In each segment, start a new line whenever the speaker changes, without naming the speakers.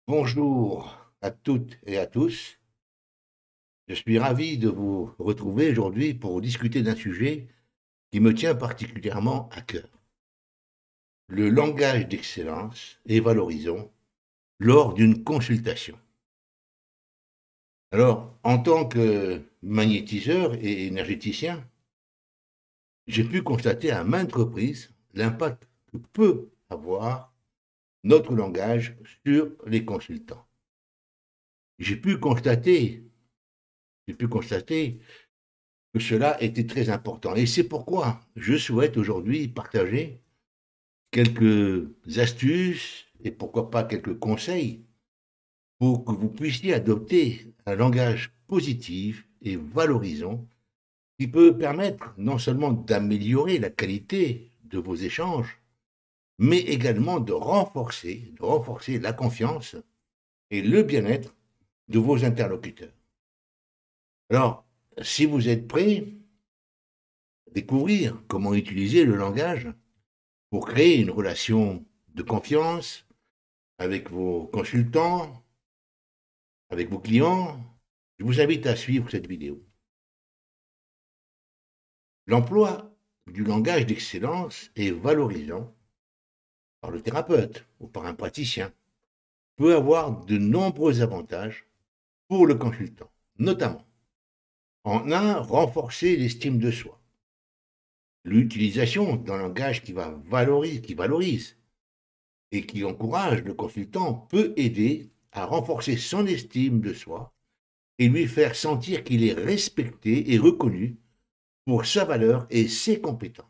Bonjour à toutes et à tous. Je suis ravi de vous retrouver aujourd'hui pour discuter d'un sujet qui me tient particulièrement à cœur. Le langage d'excellence et valorisons lors d'une consultation. Alors, en tant que magnétiseur et énergéticien, j'ai pu constater à maintes reprises l'impact que peut avoir notre langage sur les consultants. J'ai pu constater, j'ai pu constater que cela était très important. Et c'est pourquoi je souhaite aujourd'hui partager quelques astuces et pourquoi pas quelques conseils pour que vous puissiez adopter un langage positif et valorisant qui peut permettre non seulement d'améliorer la qualité de vos échanges, mais également de renforcer la confiance et le bien-être de vos interlocuteurs. Alors, si vous êtes prêts à découvrir comment utiliser le langage pour créer une relation de confiance avec vos consultants, avec vos clients, je vous invite à suivre cette vidéo. L'emploi du langage d'excellence et valorisant par le thérapeute ou par un praticien peut avoir de nombreux avantages pour le consultant, notamment en un, renforcer l'estime de soi. L'utilisation d'un langage qui valorise et qui encourage le consultant peut aider à renforcer son estime de soi et lui faire sentir qu'il est respecté et reconnu pour sa valeur et ses compétences.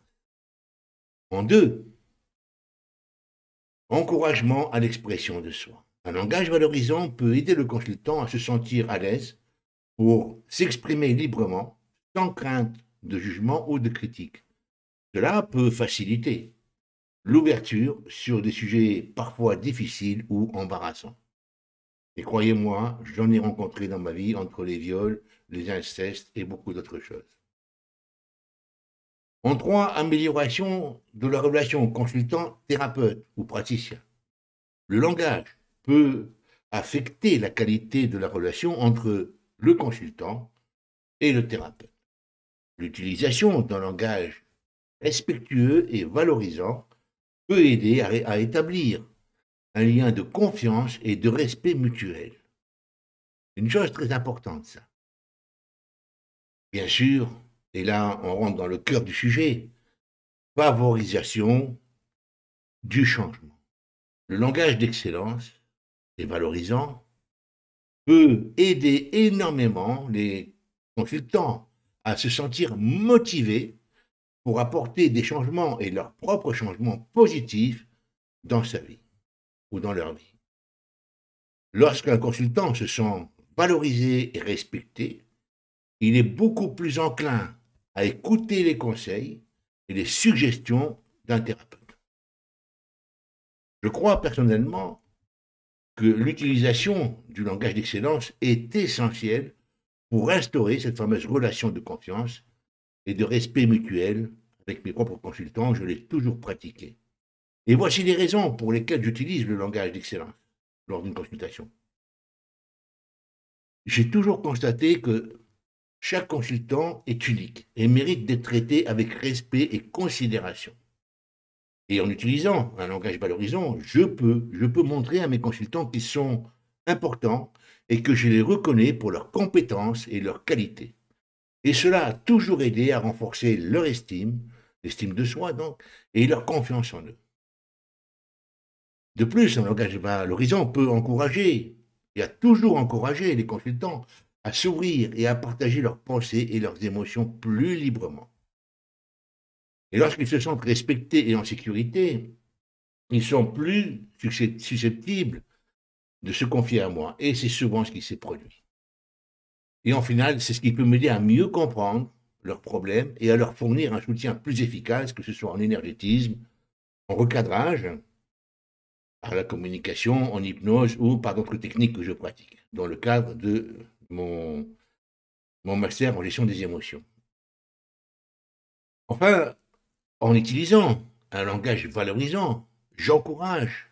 En deux, encouragement à l'expression de soi. Un langage valorisant peut aider le consultant à se sentir à l'aise pour s'exprimer librement, sans crainte de jugement ou de critique. Cela peut faciliter l'ouverture sur des sujets parfois difficiles ou embarrassants. Et croyez-moi, j'en ai rencontré dans ma vie entre les viols, les incestes et beaucoup d'autres choses. En trois, amélioration de la relation consultant-thérapeute ou praticien. Le langage peut affecter la qualité de la relation entre le consultant et le thérapeute. L'utilisation d'un langage respectueux et valorisant peut aider à établir un lien de confiance et de respect mutuel. Une chose très importante, ça. Bien sûr, et là on rentre dans le cœur du sujet, favorisation du changement. Le langage d'excellence et valorisant peut aider énormément les consultants à se sentir motivés pour apporter des changements et leurs propres changements positifs dans sa vie ou dans leur vie. Lorsqu'un consultant se sent valorisé et respecté, il est beaucoup plus enclin à écouter les conseils et les suggestions d'un thérapeute. Je crois personnellement que l'utilisation du langage d'excellence est essentielle pour instaurer cette fameuse relation de confiance et de respect mutuel avec mes propres consultants. Je l'ai toujours pratiqué. Et voici les raisons pour lesquelles j'utilise le langage d'excellence lors d'une consultation. J'ai toujours constaté que chaque consultant est unique et mérite d'être traité avec respect et considération. Et en utilisant un langage valorisant, je peux montrer à mes consultants qu'ils sont importants et que je les reconnais pour leurs compétences et leurs qualités. Et cela a toujours aidé à renforcer leur estime, l'estime de soi donc, et leur confiance en eux. De plus, un langage valorisant peut encourager, et a toujours encouragé les consultants à s'ouvrir et à partager leurs pensées et leurs émotions plus librement. Et lorsqu'ils se sentent respectés et en sécurité, ils sont plus susceptibles de se confier à moi. Et c'est souvent ce qui s'est produit. Et en final, c'est ce qui peut m'aider à mieux comprendre leurs problèmes et à leur fournir un soutien plus efficace, que ce soit en énergétisme, en recadrage, par la communication, en hypnose ou par d'autres techniques que je pratique dans le cadre de mon master en gestion des émotions. Enfin, en utilisant un langage valorisant, j'encourage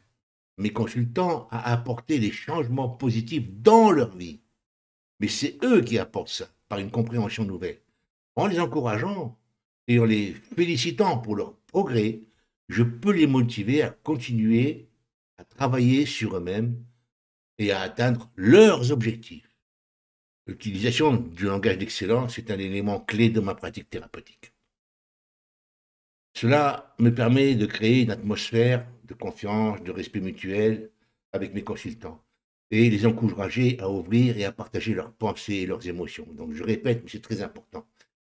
mes consultants à apporter des changements positifs dans leur vie. Mais c'est eux qui apportent ça, par une compréhension nouvelle. En les encourageant et en les félicitant pour leur progrès, je peux les motiver à continuer à travailler sur eux-mêmes et à atteindre leurs objectifs. L'utilisation du langage d'excellence est un élément clé de ma pratique thérapeutique. Cela me permet de créer une atmosphère de confiance, de respect mutuel avec mes consultants et les encourager à ouvrir et à partager leurs pensées et leurs émotions. Donc je répète, mais c'est très important,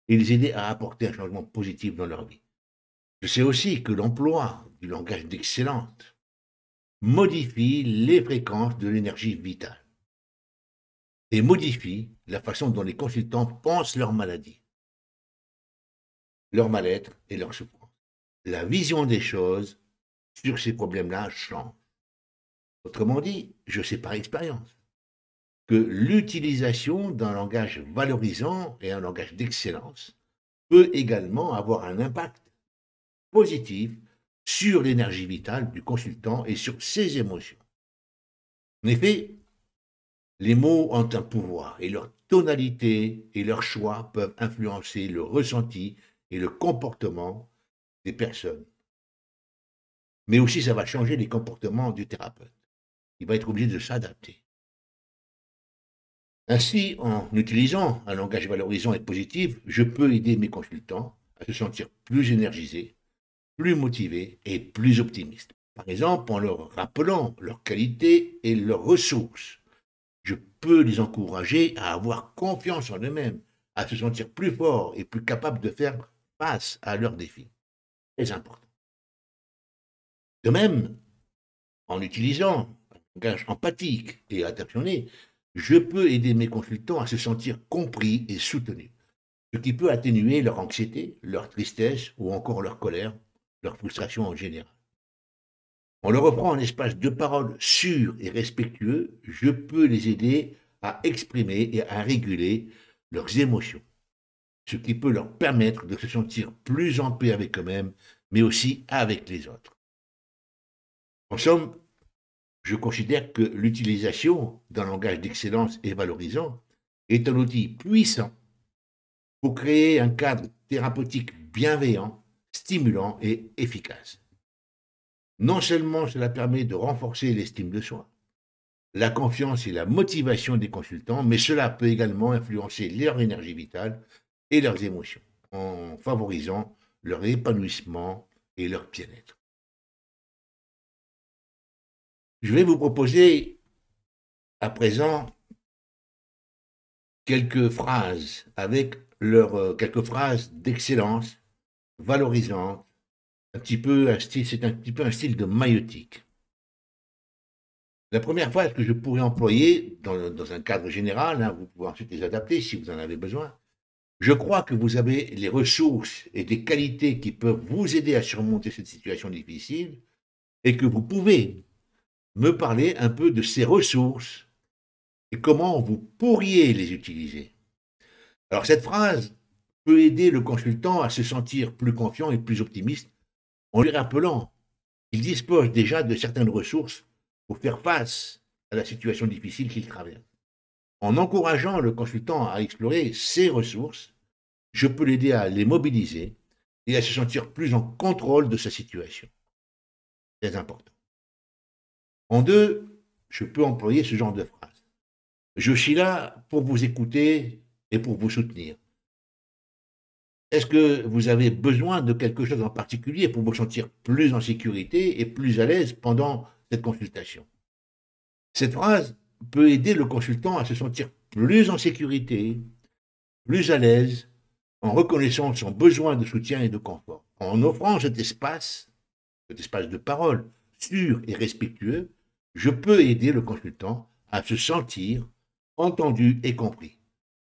et les aider à apporter un changement positif dans leur vie. Je sais aussi que l'emploi du langage d'excellence modifie les fréquences de l'énergie vitale et modifie la façon dont les consultants pensent leur maladie, leur mal-être et leur souffrance. La vision des choses sur ces problèmes-là change. Autrement dit, je sais par expérience que l'utilisation d'un langage valorisant et un langage d'excellence peut également avoir un impact positif sur l'énergie vitale du consultant et sur ses émotions. En effet, les mots ont un pouvoir et leur tonalité et leur choix peuvent influencer le ressenti et le comportement des personnes. Mais aussi, ça va changer les comportements du thérapeute. Il va être obligé de s'adapter. Ainsi, en utilisant un langage valorisant et positif, je peux aider mes consultants à se sentir plus énergisés, plus motivés et plus optimistes. Par exemple, en leur rappelant leurs qualités et leurs ressources. Je peux les encourager à avoir confiance en eux-mêmes, à se sentir plus forts et plus capables de faire face à leurs défis. C'est important. De même, en utilisant un langage empathique et attentionné, je peux aider mes consultants à se sentir compris et soutenus, ce qui peut atténuer leur anxiété, leur tristesse ou encore leur colère, leur frustration en général. En leur offrant un espace de parole sûr et respectueux, je peux les aider à exprimer et à réguler leurs émotions, ce qui peut leur permettre de se sentir plus en paix avec eux-mêmes, mais aussi avec les autres. En somme, je considère que l'utilisation d'un langage d'excellence et valorisant est un outil puissant pour créer un cadre thérapeutique bienveillant, stimulant et efficace. Non seulement cela permet de renforcer l'estime de soi, la confiance et la motivation des consultants, mais cela peut également influencer leur énergie vitale et leurs émotions, en favorisant leur épanouissement et leur bien-être. Je vais vous proposer à présent quelques phrases avec quelques phrases d'excellence, valorisantes, c'est un petit peu un style de maïeutique. La première phrase que je pourrais employer dans un cadre général, vous pouvez ensuite les adapter si vous en avez besoin. Je crois que vous avez les ressources et des qualités qui peuvent vous aider à surmonter cette situation difficile et que vous pouvez me parler un peu de ces ressources et comment vous pourriez les utiliser. Alors cette phrase peut aider le consultant à se sentir plus confiant et plus optimiste en lui rappelant qu'il dispose déjà de certaines ressources pour faire face à la situation difficile qu'il traverse. En encourageant le consultant à explorer ses ressources, je peux l'aider à les mobiliser et à se sentir plus en contrôle de sa situation. C'est important. En deux, je peux employer ce genre de phrase. Je suis là pour vous écouter et pour vous soutenir. Est-ce que vous avez besoin de quelque chose en particulier pour vous sentir plus en sécurité et plus à l'aise pendant cette consultation? Cette phrase peut aider le consultant à se sentir plus en sécurité, plus à l'aise, en reconnaissant son besoin de soutien et de confort. En offrant cet espace de parole sûr et respectueux, je peux aider le consultant à se sentir entendu et compris,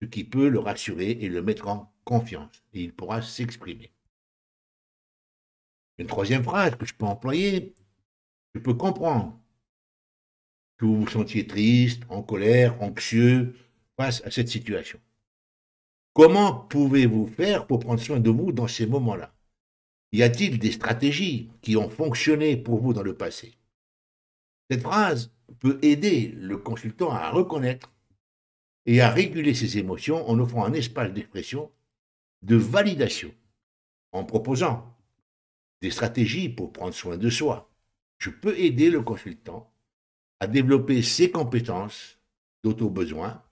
ce qui peut le rassurer et le mettre en confiance, et il pourra s'exprimer. Une troisième phrase que je peux employer, je peux comprendre que vous vous sentiez triste, en colère, anxieux face à cette situation. Comment pouvez-vous faire pour prendre soin de vous dans ces moments-là? Y a-t-il des stratégies qui ont fonctionné pour vous dans le passé? Cette phrase peut aider le consultant à reconnaître et à réguler ses émotions en offrant un espace d'expression, de validation, en proposant des stratégies pour prendre soin de soi. Je peux aider le consultant à développer ses compétences d'auto-besoin,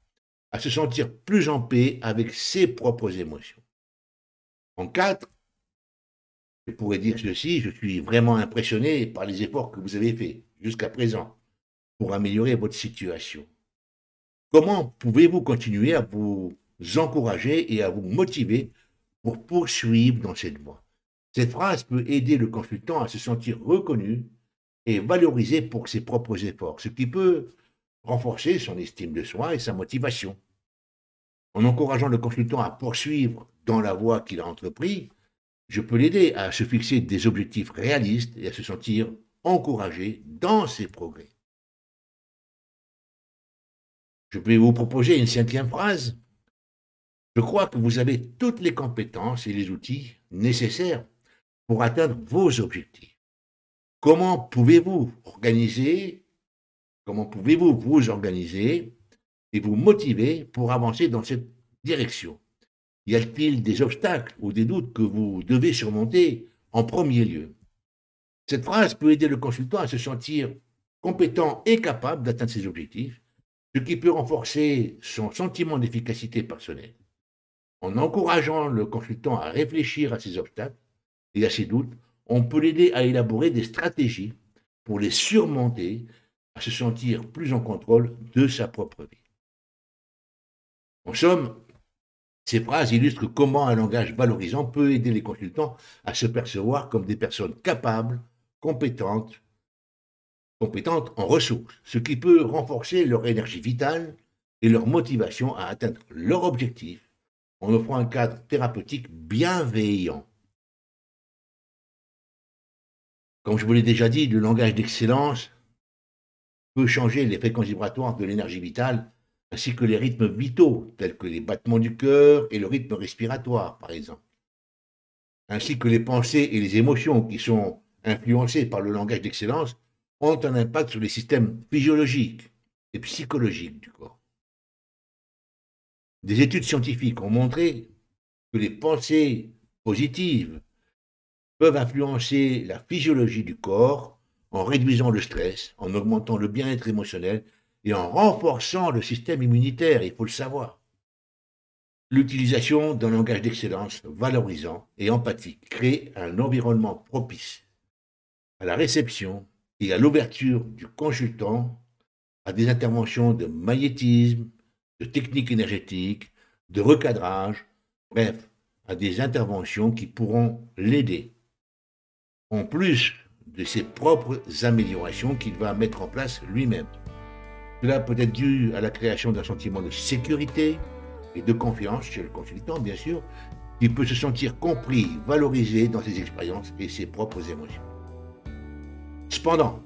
à se sentir plus en paix avec ses propres émotions. En 4, je pourrais dire ceci: je suis vraiment impressionné par les efforts que vous avez faits jusqu'à présent pour améliorer votre situation. Comment pouvez-vous continuer à vous encourager et à vous motiver pour poursuivre dans cette voie? Cette phrase peut aider le consultant à se sentir reconnu et valorisé pour ses propres efforts, ce qui peut renforcer son estime de soi et sa motivation. En encourageant le consultant à poursuivre dans la voie qu'il a entreprise, je peux l'aider à se fixer des objectifs réalistes et à se sentir encouragé dans ses progrès. Je peux vous proposer une 5e phrase. Je crois que vous avez toutes les compétences et les outils nécessaires pour atteindre vos objectifs. Comment pouvez-vous vous organiser et vous motiver pour avancer dans cette direction? Y a-t-il des obstacles ou des doutes que vous devez surmonter en premier lieu? Cette phrase peut aider le consultant à se sentir compétent et capable d'atteindre ses objectifs, ce qui peut renforcer son sentiment d'efficacité personnelle. En encourageant le consultant à réfléchir à ses obstacles et à ses doutes, on peut l'aider à élaborer des stratégies pour les surmonter, à se sentir plus en contrôle de sa propre vie. En somme, ces phrases illustrent comment un langage valorisant peut aider les consultants à se percevoir comme des personnes capables, compétentes en ressources, ce qui peut renforcer leur énergie vitale et leur motivation à atteindre leur objectif en offrant un cadre thérapeutique bienveillant. Comme je vous l'ai déjà dit, le langage d'excellence peut changer les fréquences vibratoires de l'énergie vitale ainsi que les rythmes vitaux, tels que les battements du cœur et le rythme respiratoire, par exemple, ainsi que les pensées et les émotions qui sont influencées par le langage d'excellence ont un impact sur les systèmes physiologiques et psychologiques du corps. Des études scientifiques ont montré que les pensées positives peuvent influencer la physiologie du corps en réduisant le stress, en augmentant le bien-être émotionnel et en renforçant le système immunitaire, il faut le savoir. L'utilisation d'un langage d'excellence valorisant et empathique crée un environnement propice à la réception et à l'ouverture du consultant à des interventions de magnétisme, de techniques énergétiques, de recadrage, bref, à des interventions qui pourront l'aider, en plus de ses propres améliorations qu'il va mettre en place lui-même. Cela peut être dû à la création d'un sentiment de sécurité et de confiance chez le consultant, bien sûr, qui peut se sentir compris, valorisé dans ses expériences et ses propres émotions. Cependant,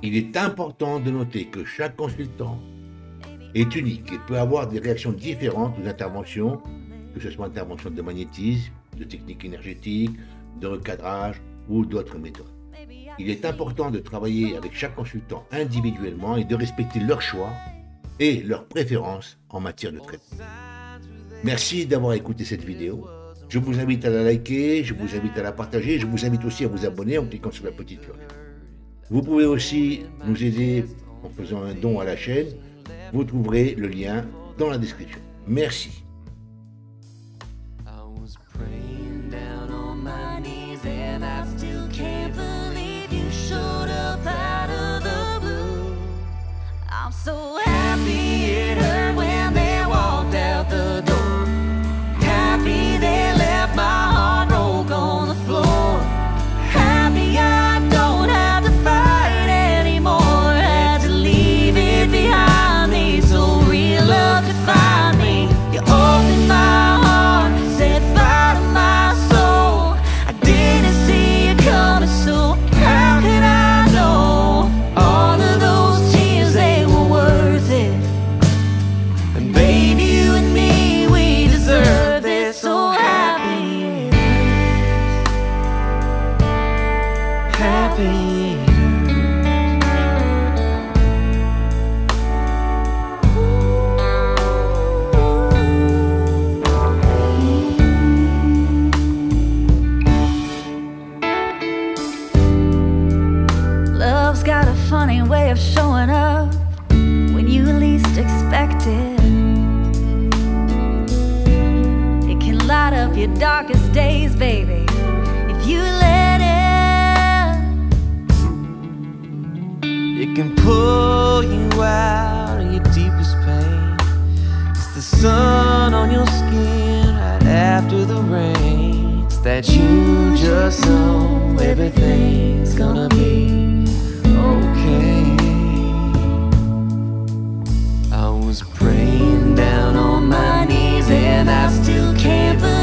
il est important de noter que chaque consultant est unique et peut avoir des réactions différentes aux interventions, que ce soit interventions de magnétisme, de techniques énergétiques, de recadrage ou d'autres méthodes. Il est important de travailler avec chaque consultant individuellement et de respecter leurs choix et leurs préférences en matière de traitement. Merci d'avoir écouté cette vidéo. Je vous invite à la liker, je vous invite à la partager, je vous invite aussi à vous abonner en cliquant sur la petite cloche. Vous pouvez aussi nous aider en faisant un don à la chaîne. Vous trouverez le lien dans la description. Merci.
So happy it hurt when they walked out the door. Happy they left my heart broke on the floor. Happy I don't have to fight anymore. Had to leave it behind me so real love could find me. You opened my heart, set fire to my soul. I didn't see it coming, so how could I know all of those tears they were worth it? And baby, you and me, we deserve this. So happy it hurts. Happy it hurts. of showing up when you least expect it. It can light up your darkest days, baby, if you let it.
It can pull you out of your deepest pain. It's the sun on your skin right after the rain. It's that you just know everything's gonna be okay. I was praying down on my knees and I still can't believe